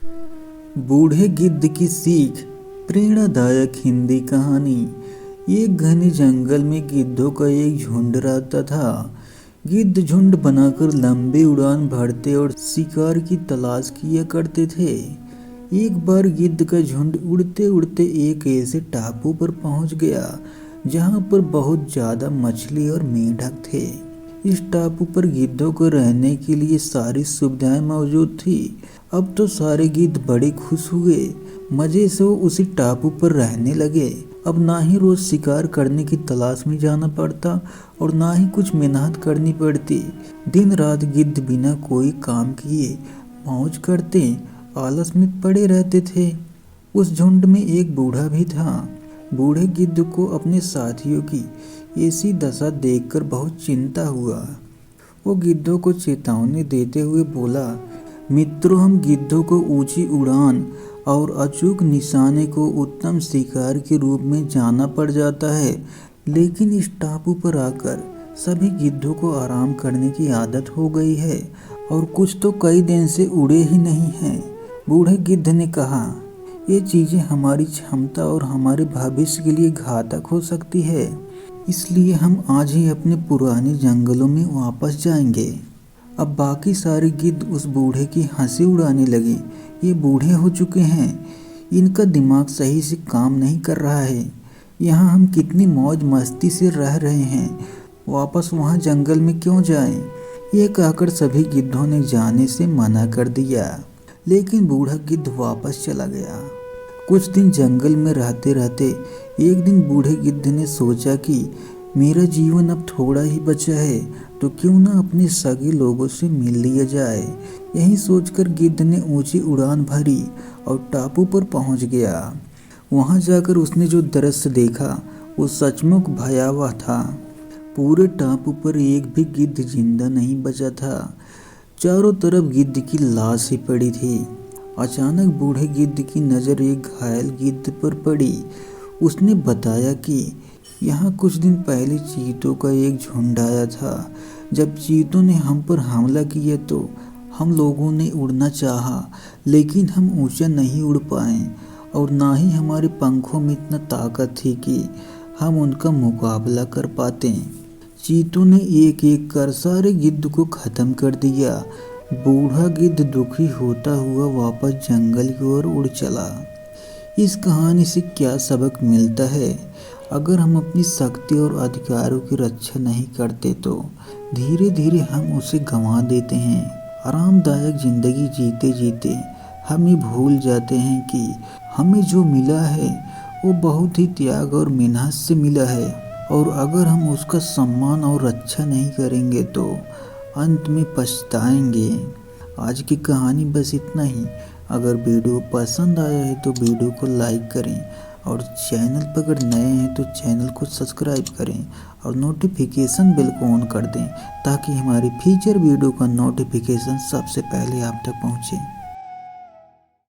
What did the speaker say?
बूढ़े गिद्ध की सीख। प्रेरणादायक हिंदी कहानी। एक घने जंगल में गिद्धों का एक झुंड रहता था। गिद्ध झुंड बनाकर लंबी उड़ान भरते और शिकार की तलाश किया करते थे। एक बार गिद्ध का झुंड उड़ते उड़ते एक ऐसे टापू पर पहुंच गया जहां पर बहुत ज्यादा मछली और मेंढक थे। इस टापू पर गिद्धों को रहने के लिए सारी सुविधाएं मौजूद थी। अब तो सारे गिद्ध बड़े खुश हुए। मजे से वो उसी टापू पर रहने लगे। अब ना ही रोज शिकार करने की तलाश में जाना पड़ता और ना ही कुछ मेहनत करनी पड़ती। दिन रात गिद्ध बिना कोई काम किए मौज करते आलस में पड़े रहते थे। उस झुंड में एक बूढ़ा भी था। बूढ़े गिद्ध को अपने साथियों की ऐसी दशा देखकर बहुत चिंता हुआ। वो गिद्धों को चेतावनी देते हुए बोला, मित्रों, हम गिद्धों को ऊंची उड़ान और अचूक निशाने को उत्तम शिकार के रूप में जाना पड़ जाता है, लेकिन इस टापू पर आकर सभी गिद्धों को आराम करने की आदत हो गई है और कुछ तो कई दिन से उड़े ही नहीं हैं। बूढ़े गिद्ध ने कहा, ये चीज़ें हमारी क्षमता और हमारे भविष्य के लिए घातक हो सकती है, इसलिए हम आज ही अपने पुराने जंगलों में वापस जाएंगे। अब बाकी सारे गिद्ध उस बूढ़े की हंसी उड़ाने लगे। ये बूढ़े हो चुके हैं, इनका दिमाग सही से काम नहीं कर रहा है। यहाँ हम कितनी मौज मस्ती से रह रहे हैं, वापस वहाँ जंगल में क्यों जाएं? ये कहकर सभी गिद्धों ने जाने से मना कर दिया, लेकिन बूढ़ा गिद्ध वापस चला गया। कुछ दिन जंगल में रहते रहते एक दिन बूढ़े गिद्ध ने सोचा कि मेरा जीवन अब थोड़ा ही बचा है, तो क्यों ना अपने सगे लोगों से मिल लिया जाए। यही सोचकर गिद्ध ने ऊंची उड़ान भरी और टापू पर पहुंच गया। वहां जाकर उसने जो दृश्य देखा वो सचमुच भयावह था। पूरे टापू पर एक भी गिद्ध जिंदा नहीं बचा था। चारों तरफ गिद्ध की लाश ही पड़ी थी। अचानक बूढ़े गिद्ध की नज़र एक घायल गिद्ध पर पड़ी। उसने बताया कि यहाँ कुछ दिन पहले चीतों का एक झुंड आया था। जब चीतों ने हम पर हमला किया तो हम लोगों ने उड़ना चाहा, लेकिन हम ऊंचा नहीं उड़ पाए और ना ही हमारे पंखों में इतना ताकत थी कि हम उनका मुकाबला कर पाते। चीतों ने एक एक कर सारे गिद्ध को ख़त्म कर दिया। बूढ़ा गिद्ध दुखी होता हुआ वापस जंगल की ओर उड़ चला। इस कहानी से क्या सबक मिलता है? अगर हम अपनी शक्ति और अधिकारों की रक्षा नहीं करते तो धीरे धीरे हम उसे गंवा देते हैं। आरामदायक जिंदगी जीते जीते हम ये भूल जाते हैं कि हमें जो मिला है वो बहुत ही त्याग और मेहनत से मिला है, और अगर हम उसका सम्मान और रक्षा नहीं करेंगे तो अंत में पछताएंगे। आज की कहानी बस इतना ही। अगर वीडियो पसंद आया है तो वीडियो को लाइक करें और चैनल पर अगर नए हैं तो चैनल को सब्सक्राइब करें और नोटिफिकेशन बेल को ऑन कर दें ताकि हमारी फ्यूचर वीडियो का नोटिफिकेशन सबसे पहले आप तक पहुँचे।